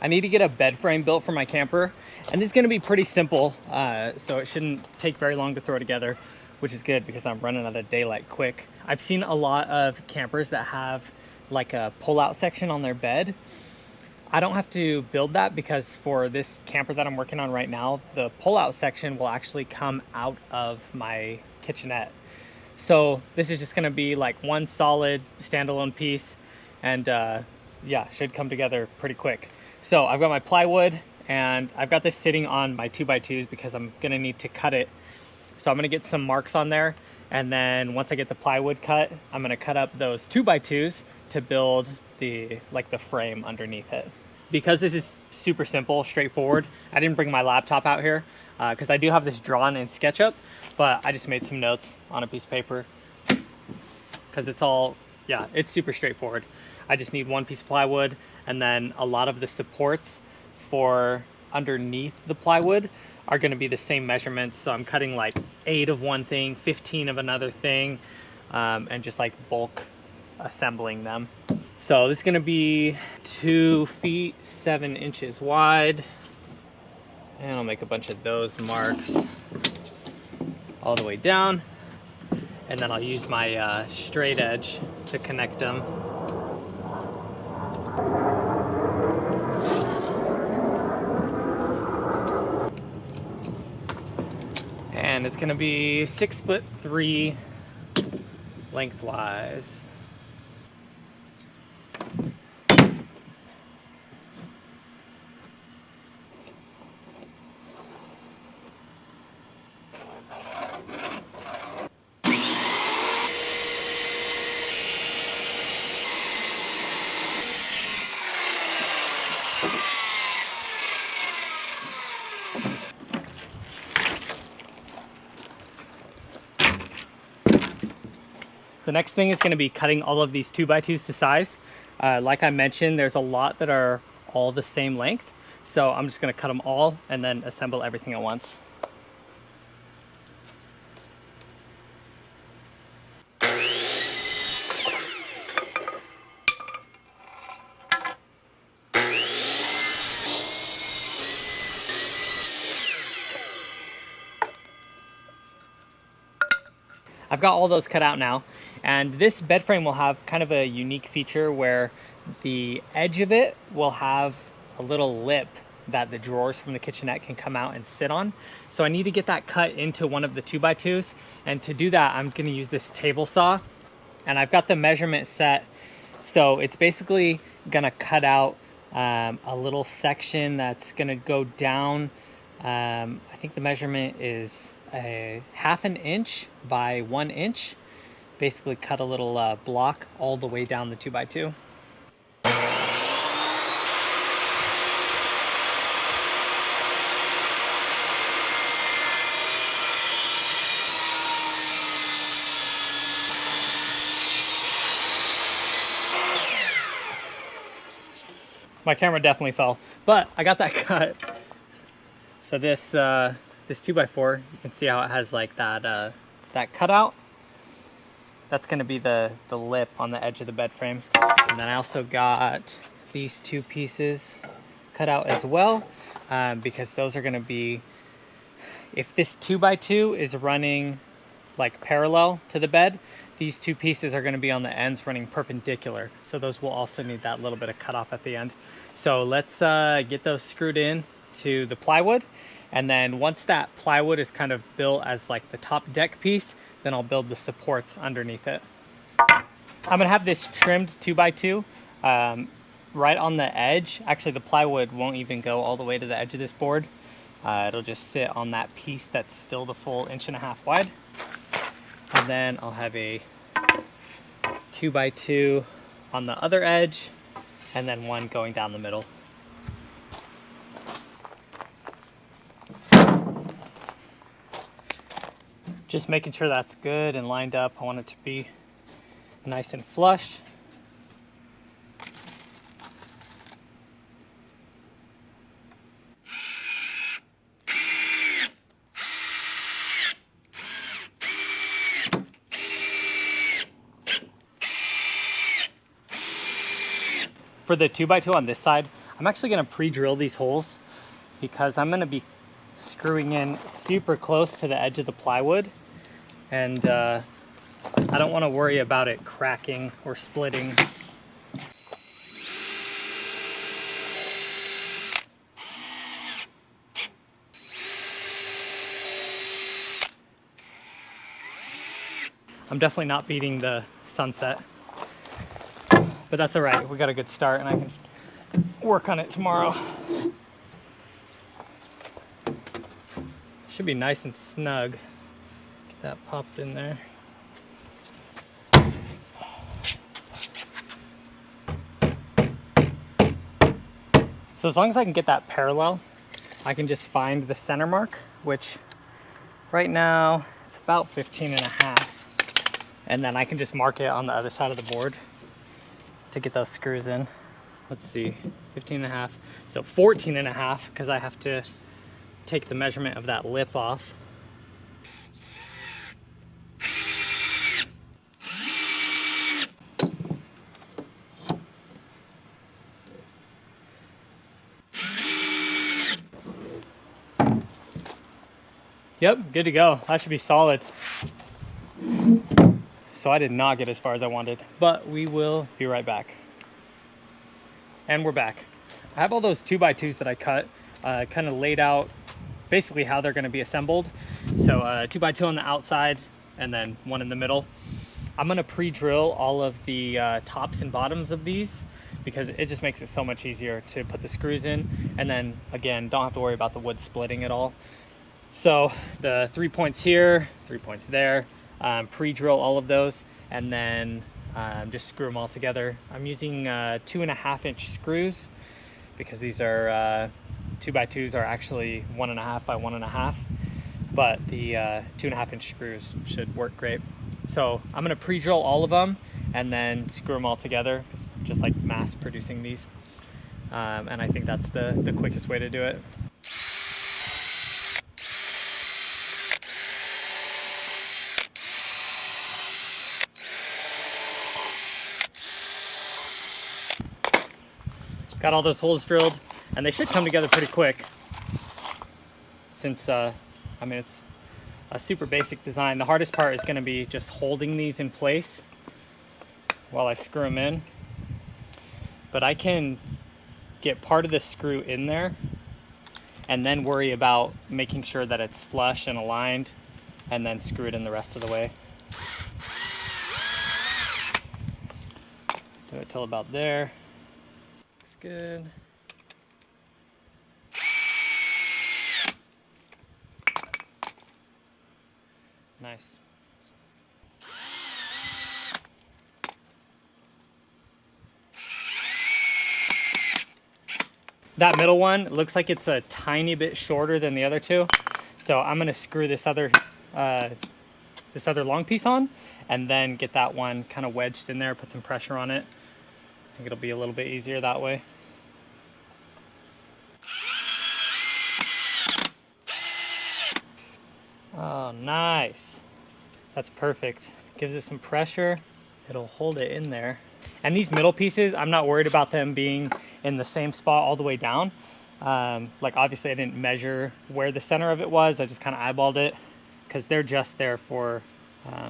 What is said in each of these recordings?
I need to get a bed frame built for my camper, and this is gonna be pretty simple, so it shouldn't take very long to throw together, which is good because I'm running out of daylight quick. I've seen a lot of campers that have like a pull-out section on their bed. I don't have to build that because for this camper that I'm working on right now, the pull-out section will actually come out of my kitchenette. So this is just gonna be like one solid standalone piece, and yeah, should come together pretty quick. So I've got my plywood and I've got this sitting on my 2x2s because I'm gonna need to cut it. So I'm gonna get some marks on there, and then once I get the plywood cut, I'm gonna cut up those 2x2s to build the frame underneath it. Because this is super simple, straightforward, I didn't bring my laptop out here because I do have this drawn in SketchUp, but I just made some notes on a piece of paper because it's all, yeah, it's super straightforward. I just need one piece of plywood, and then a lot of the supports for underneath the plywood are going to be the same measurements. So I'm cutting like 8 of one thing, 15 of another thing, and just like bulk assembling them. So this is going to be 2 feet 7 inches wide, and I'll make a bunch of those marks all the way down, and then I'll use my straight edge to connect them. And it's gonna be 6'3" lengthwise. The next thing is going to be cutting all of these 2x2s to size. Like I mentioned, there's a lot that are all the same length. So I'm just going to cut them all and then assemble everything at once. I've got all those cut out now, and this bed frame will have kind of a unique feature where the edge of it will have a little lip that the drawers from the kitchenette can come out and sit on. So I need to get that cut into one of the 2x2s, and to do that I'm going to use this table saw, and I've got the measurement set. So it's basically going to cut out a little section that's going to go down. I think the measurement is a 1/2 inch by 1 inch. Basically cut a little block all the way down the 2x2. My camera definitely fell, but I got that cut. So this 2x4, you can see how it has like that cutout. That's going to be the lip on the edge of the bed frame. And then I also got these 2 pieces cut out as well, because those are going to be, if this 2x2 is running like parallel to the bed, these 2 pieces are going to be on the ends running perpendicular. So those will also need that little bit of cutoff at the end. So let's get those screwed in to the plywood. And then once that plywood is kind of built as like the top deck piece, then I'll build the supports underneath it. I'm gonna have this trimmed 2x2 right on the edge. Actually, the plywood won't even go all the way to the edge of this board. It'll just sit on that piece that's still the full 1.5 inches wide. And then I'll have a 2x2 on the other edge, and then one going down the middle. Just making sure that's good and lined up. I want it to be nice and flush. For the 2x2 on this side, I'm actually gonna pre-drill these holes because I'm gonna be screwing in super close to the edge of the plywood, and I don't wanna worry about it cracking or splitting. I'm definitely not beating the Sunset, but that's all right. We got a good start and I can work on it tomorrow. Should be nice and snug. Get that popped in there. So as long as I can get that parallel, I can just find the center mark, which right now it's about 15.5. And then I can just mark it on the other side of the board to get those screws in. Let's see, 15.5. So 14.5, because I have to take the measurement of that lip off. Yep, good to go. That should be solid. So I did not get as far as I wanted, but we will be right back. And we're back. I have all those 2x2s that I cut, kind of laid out basically how they're gonna be assembled. So 2x2 on the outside and then one in the middle. I'm gonna pre-drill all of the tops and bottoms of these because it just makes it so much easier to put the screws in. And then again, don't have to worry about the wood splitting at all. So the 3 points here, 3 points there, pre-drill all of those, and then just screw them all together. I'm using 2.5-inch screws because these are 2x2s are actually 1.5 by 1.5, but the 2.5-inch screws should work great. So I'm gonna pre-drill all of them and then screw them all together, just like mass producing these. And I think that's the quickest way to do it. Got all those holes drilled, and they should come together pretty quick since, I mean, it's a super basic design. The hardest part is gonna be just holding these in place while I screw them in. But I can get part of the screw in there and then worry about making sure that it's flush and aligned and then screw it in the rest of the way. Do it till about there. Good. Nice. That middle one looks like it's a tiny bit shorter than the other two. So I'm gonna screw this other long piece on and then get that one kind of wedged in there, put some pressure on it. I think it'll be a little bit easier that way. Oh, nice. That's perfect. Gives it some pressure. It'll hold it in there. And these middle pieces, I'm not worried about them being in the same spot all the way down. Like obviously I didn't measure where the center of it was. I just kind of eyeballed it because they're just there for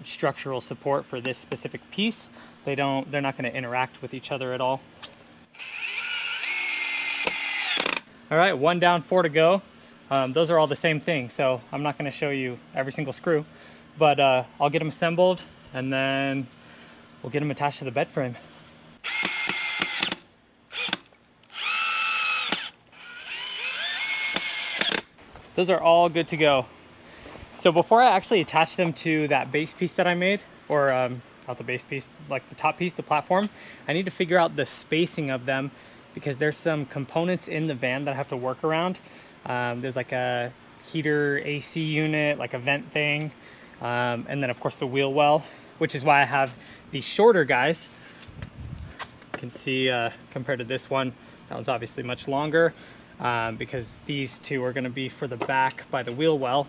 structural support for this specific piece. They're not going to interact with each other at all. All right, 1 down, 4 to go. Those are all the same thing, so I'm not going to show you every single screw, but I'll get them assembled and then we'll get them attached to the bed frame. Those are all good to go. So before I actually attach them to that base piece that I made, or not the base piece, like the top piece, the platform, I need to figure out the spacing of them because there's some components in the van that I have to work around. There's like a heater AC unit, like a vent thing, and then of course the wheel well, which is why I have these shorter guys. You can see compared to this one, that one's obviously much longer because these two are going to be for the back by the wheel well.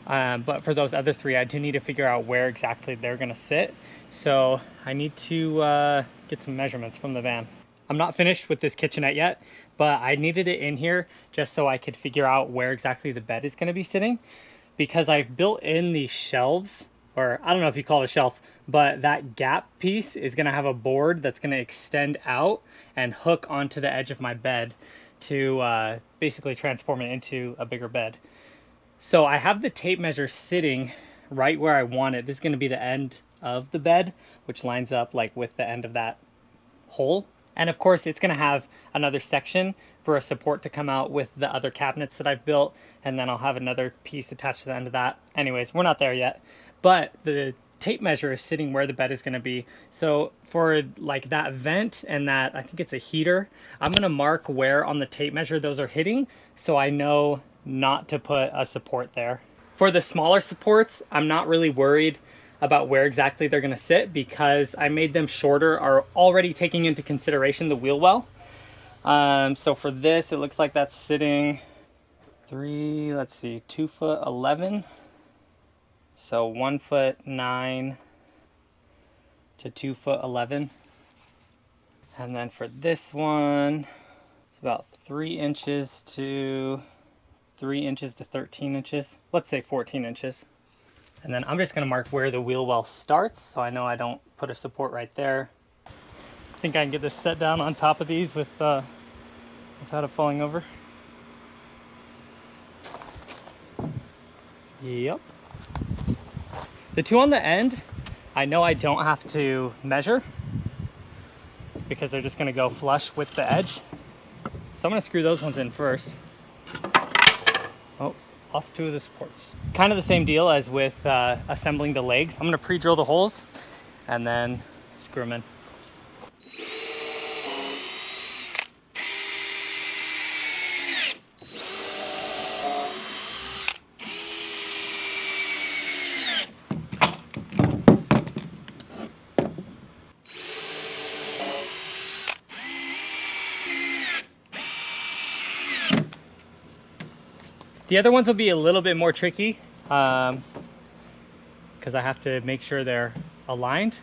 But for those other three, I do need to figure out where exactly they're going to sit. So I need to get some measurements from the van. I'm not finished with this kitchenette yet, but I needed it in here just so I could figure out where exactly the bed is going to be sitting, because I've built in these shelves, or I don't know if you call it a shelf, but that gap piece is going to have a board that's going to extend out and hook onto the edge of my bed to basically transform it into a bigger bed. So I have the tape measure sitting right where I want it. This is going to be the end of the bed, which lines up like with the end of that hole. And of course it's going to have another section for a support to come out with the other cabinets that I've built, and then I'll have another piece attached to the end of that. Anyways, we're not there yet, but the tape measure is sitting where the bed is going to be. So for like that vent and that, I think it's a heater, I'm going to mark where on the tape measure those are hitting so I know not to put a support there. For the smaller supports, I'm not really worried about where exactly they're going to sit because I made them shorter, are already taking into consideration the wheel well. So for this, it looks like that's sitting 2 foot 11. So 1 foot 9 to 2 foot 11. And then for this one, it's about 3 inches to 13 inches. Let's say 14 inches. And then I'm just gonna mark where the wheel well starts so I know I don't put a support right there. I think I can get this set down on top of these without it falling over. Yep. The two on the end, I know I don't have to measure because they're just gonna go flush with the edge. So I'm gonna screw those ones in first. Oh, lost 2 of the supports. Kind of the same deal as with assembling the legs. I'm gonna pre-drill the holes and then screw them in. The other ones will be a little bit more tricky because I have to make sure they're aligned,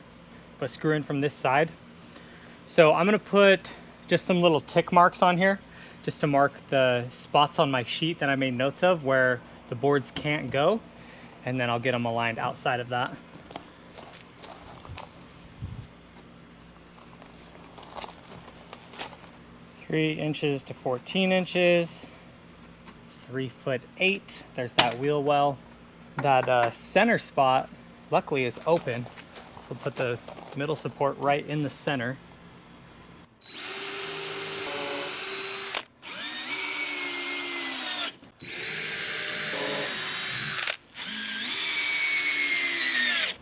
but screw in from this side. So I'm gonna put just some little tick marks on here just to mark the spots on my sheet that I made notes of where the boards can't go, and then I'll get them aligned outside of that. Three inches to 14 inches. 3 foot 8. There's that wheel well. That center spot, luckily, is open. So we'll put the middle support right in the center.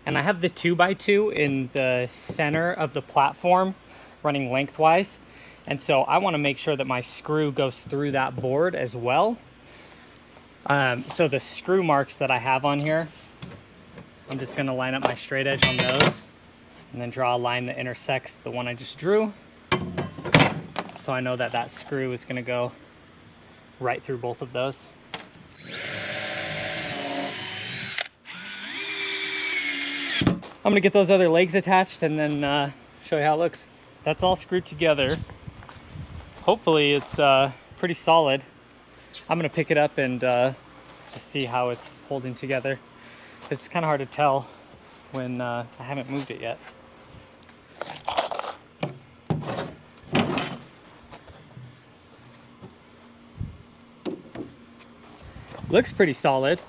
And I have the 2x2 in the center of the platform running lengthwise. And so I want to make sure that my screw goes through that board as well. So the screw marks that I have on here, I'm just going to line up my straight edge on those and then draw a line that intersects the one I just drew. So I know that that screw is going to go right through both of those. I'm going to get those other legs attached and then show you how it looks. That's all screwed together. Hopefully it's pretty solid. I'm gonna pick it up and just see how it's holding together. It's kind of hard to tell when I haven't moved it yet. Looks pretty solid.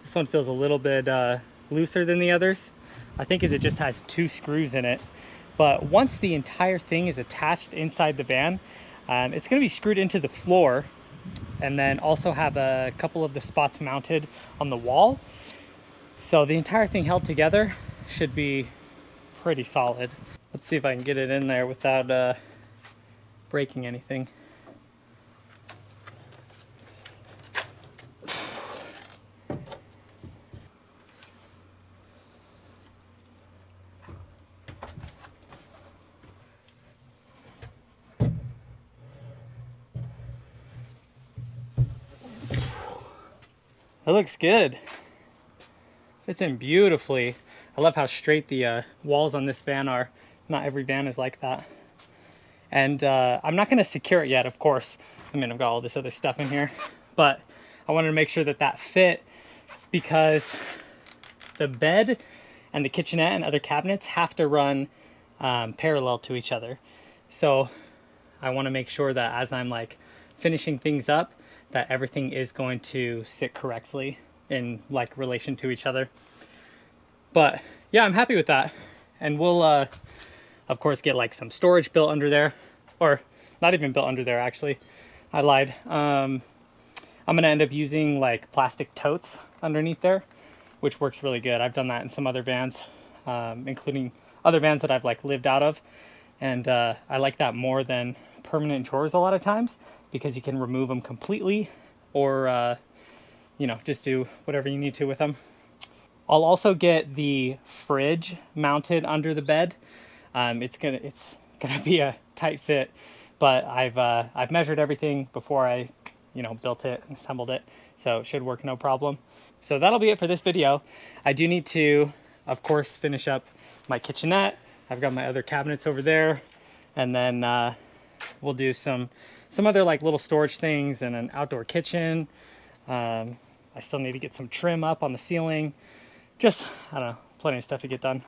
This one feels a little bit looser than the others. I think it just has 2 screws in it. But once the entire thing is attached inside the van, it's going to be screwed into the floor and then also have a couple of the spots mounted on the wall. So the entire thing held together should be pretty solid. Let's see if I can get it in there without breaking anything. It looks good. Fits in beautifully. I love how straight the walls on this van are. Not every van is like that. And I'm not gonna secure it yet, of course. I mean, I've got all this other stuff in here, but I wanted to make sure that that fit, because the bed and the kitchenette and other cabinets have to run parallel to each other. So I want to make sure that as I'm like finishing things up, that everything is going to sit correctly in like relation to each other. But yeah, I'm happy with that. And we'll of course get like some storage built under there, or not even built under there actually. I lied. I'm gonna end up using like plastic totes underneath there, which works really good. I've done that in some other vans, including other vans that I've like lived out of. And I like that more than permanent drawers a lot of times, because you can remove them completely, or you know, just do whatever you need to with them. I'll also get the fridge mounted under the bed. It's gonna be a tight fit, but I've measured everything before I, you know, built it and assembled it, so it should work no problem. So that'll be it for this video. I do need to, of course, finish up my kitchenette. I've got my other cabinets over there, and then we'll do some other like little storage things and an outdoor kitchen. I still need to get some trim up on the ceiling. Just, I don't know, plenty of stuff to get done.